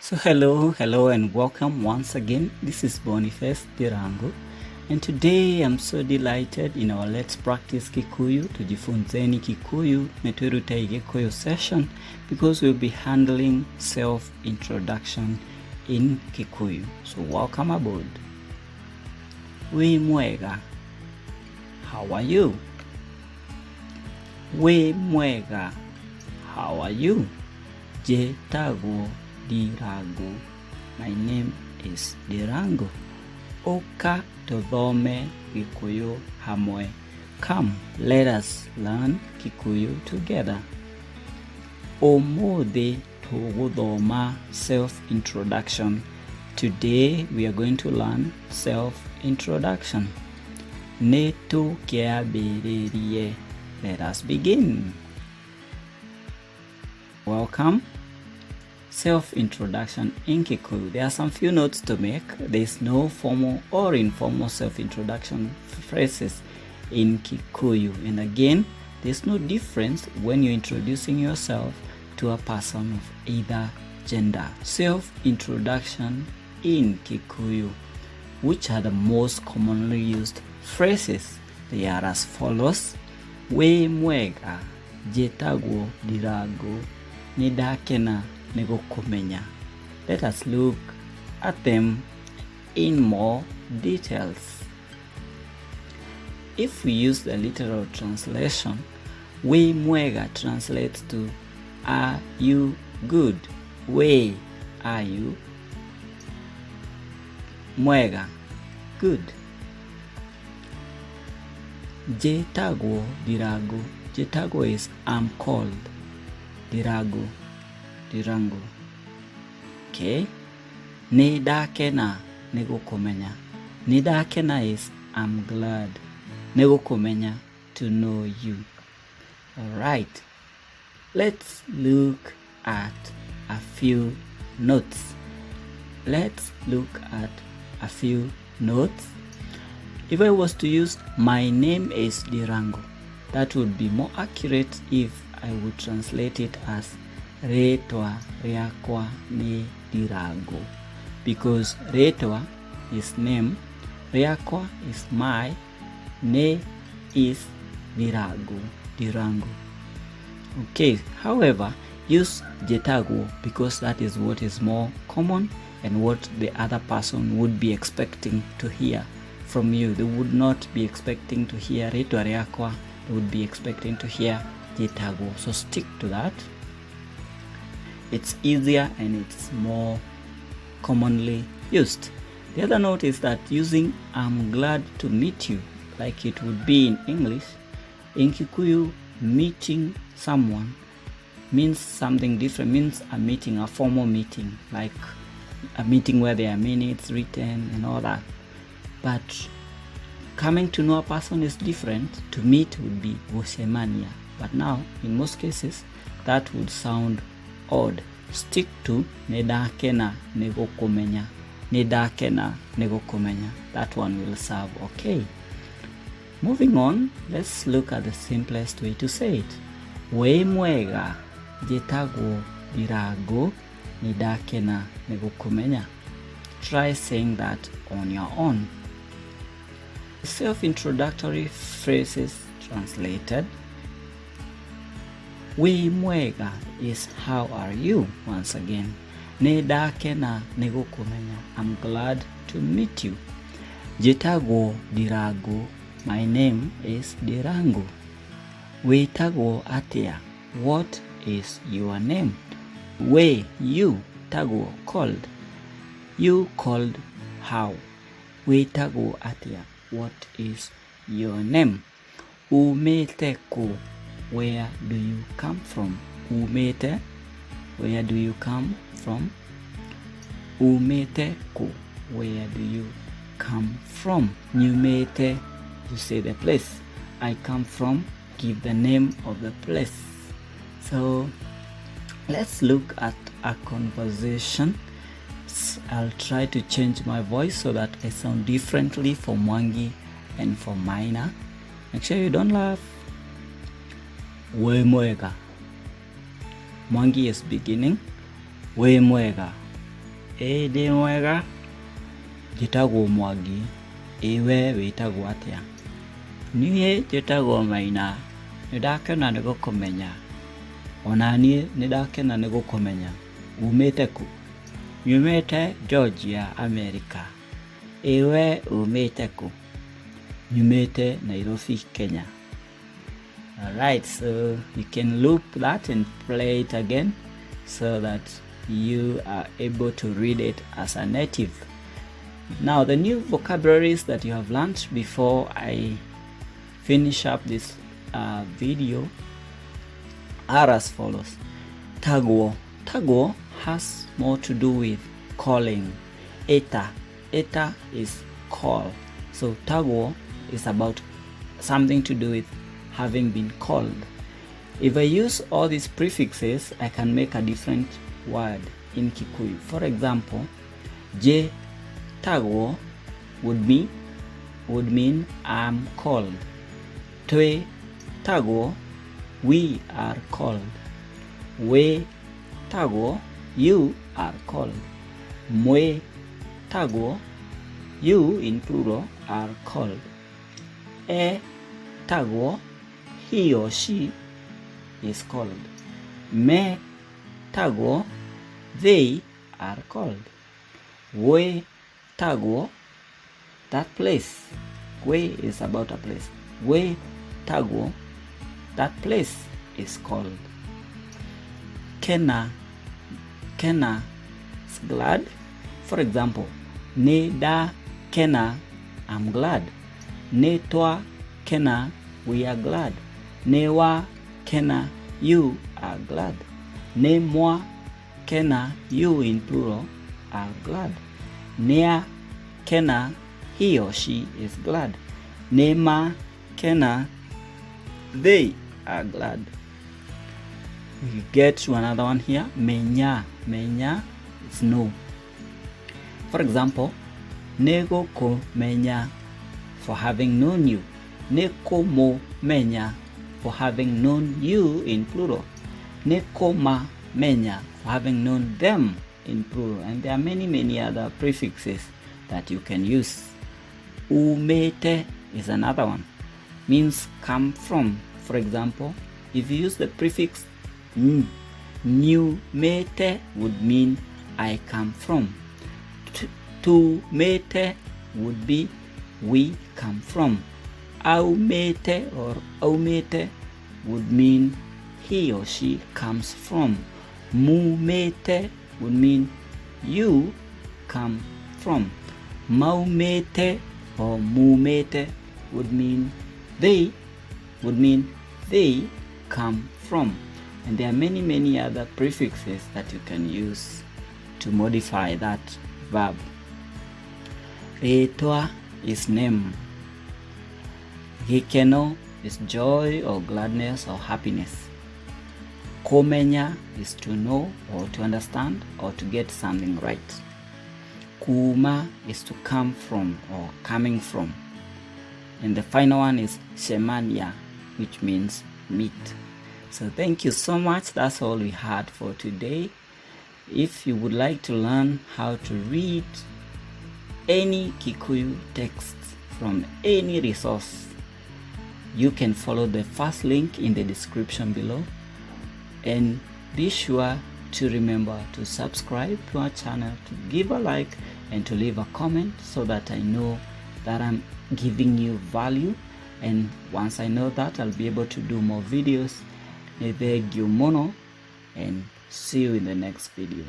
So hello and welcome once again. This is Boniface Ndirangũ, and today I'm so delighted in our Let's Practice Kikuyu tujifunzeni Kikuyu netwerutai Gikuyu session because we'll be handling self-introduction in Kikuyu. So welcome aboard. Mwega. How are you? Mwega. How are you? Njĩtagwo Ndirangũ. My name is Ndirangũ. Oka tuthome Gikuyu hamwe. Come, let us learn Kikuyu together. Ũmũthĩ tũgũthoma self-introduction. Today we are going to learn self-introduction. Nĩtũkĩambĩrĩrie. Let us begin. Welcome. Self-introduction in Kikuyu. There are some few notes to make. There is no formal or informal self-introduction phrases in Kikuyu. And again, there's no difference when you're introducing yourself to a person of either gender. Self-introduction in Kikuyu. Which are the most commonly used phrases? They are as follows. Mwega. Njĩtagwo Ndirangũ. Nĩndakena, nĩgũkũmenya. Let us look at them in more details. If we use the literal translation, mwega translates to are you good? Are you? Mwega, good. Njĩtagwo Ndirangũ. Njĩtagwo is I'm called. Ndirangũ. Okay. Nĩndakena, nĩgũkũmenya. Nĩndakena is I'm glad. Nĩgũkũmenya, to know you. Alright. Let's look at a few notes. If I was to use my name is Ndirangũ, that would be more accurate if I would translate it as Rĩĩtwa, rĩakwa, nĩndirangũ. Because Rĩĩtwa is name, rĩakwa is my, nĩ is Ndirangũ. Okay, however, use Njĩtagwo because that is what is more common and what the other person would be expecting to hear from you. They would not be expecting to hear Rĩĩtwa rĩakwa, they would be expecting to hear Njĩtagwo. So stick to that. It's easier and it's more commonly used. The other note is that using I'm glad to meet you, like it would be in English, in Kikuyu, meeting someone means something different, means a meeting, a formal meeting, like a meeting where there are minutes written and all that. But coming to know a person is different. To meet would be nĩgũcemania. But now, in most cases, that would sound odd. Stick to nĩndakena, nĩgũkũmenya. Nĩndakena, nĩgũkũmenya. That one will serve okay. Moving on, let's look at the simplest way to say it. Mwega. Njĩtagwo Ndirangũ. Nĩndakena, nĩgũkũmenya. Try saying that on your own. Self-introductory phrases translated. Mwega is how are you? Once again. Nĩndakena, nĩgũkũmenya. I'm glad to meet you. Njĩtagwo Ndirangũ. My name is Ndirangũ. Wĩtagwo atĩa? What is your name? You. Tagwo, called. You called how? Wĩtagwo atĩa? What is your name? Umĩte kũ? Where do you come from? Umĩte. Where do you come from? Umĩte kũ? Where do you come from? Nyumĩte. You say the place. I come from. Give the name of the place. So let's look at a conversation. I'll try to change my voice so that I sound differently for Mwangi and for Maina. Make sure you don't laugh. Mwega. Mwangi is beginning. Mwega. Ndĩ mwega. Njĩtagwo Mwangi. We wĩtagwo atĩa? Niĩ njĩtagwo Maina. Nĩndakena nĩgũkũmenya. Ona niĩ nĩndakena nĩgũkũmenya. Umĩte kũ? Nyumĩte Georgia, America. We umĩte kũ? Nyumĩte Nairobi, Kenya. Alright, so you can loop that and play it again so that you are able to read it as a native. Now, the new vocabularies that you have learned before I finish up this video are as follows. Tagwo. Tagwo has more to do with calling. Eta. Eta is call. So tagwo is about something to do with having been called. If I use all these prefixes, I can make a different word in Kikuyu. For example, Njĩtagwo would mean I'm called. Twĩtagwo, we are called. Wĩtagwo, you are called. Mwĩtagwo, you in plural are called. Etagwo, he or she is called. Metagwo, they are called. Wetagwo, that place. We is about a place. Wetagwo, that place is called. Kena. Kena is glad. For example, Nĩndakena, I'm glad. Nĩtwakena, we are glad. Nĩwakena, you are glad. Nĩmwakena, you in plural are glad. Nĩakena, he or she is glad. Nĩmakena, they are glad. We get to another one here. Menya. Menya is know. For example, nĩgũkũmenya, for having known you. Nĩkũmũmenya, for having known you in plural. Nĩkũmamenya, for having known them in plural. And there are many other prefixes that you can use. Umĩte is another one. Means come from. For example, if you use the prefix nyumĩte would mean I come from. Tumĩte would be we come from. Aumĩte or aumĩte would mean he or she comes from. Mumĩte would mean you come from. Maumĩte or mumĩte would mean they come from. And there are many other prefixes that you can use to modify that verb. Rĩĩtwa is name. Gĩkeno is joy or gladness or happiness. Kũmenya is to know or to understand or to get something right. Kuma is to come from or coming from. And the final one is semania, which means meet. So thank you so much. That's all we had for today. If you would like to learn how to read any Kikuyu text from any resource, you can follow the first link in the description below. And be sure to remember to subscribe to our channel, to give a like, and to leave a comment so that I know that I'm giving you value. And once I know that, I'll be able to do more videos. Nĩ thengiũ mũno, and see you in the next video.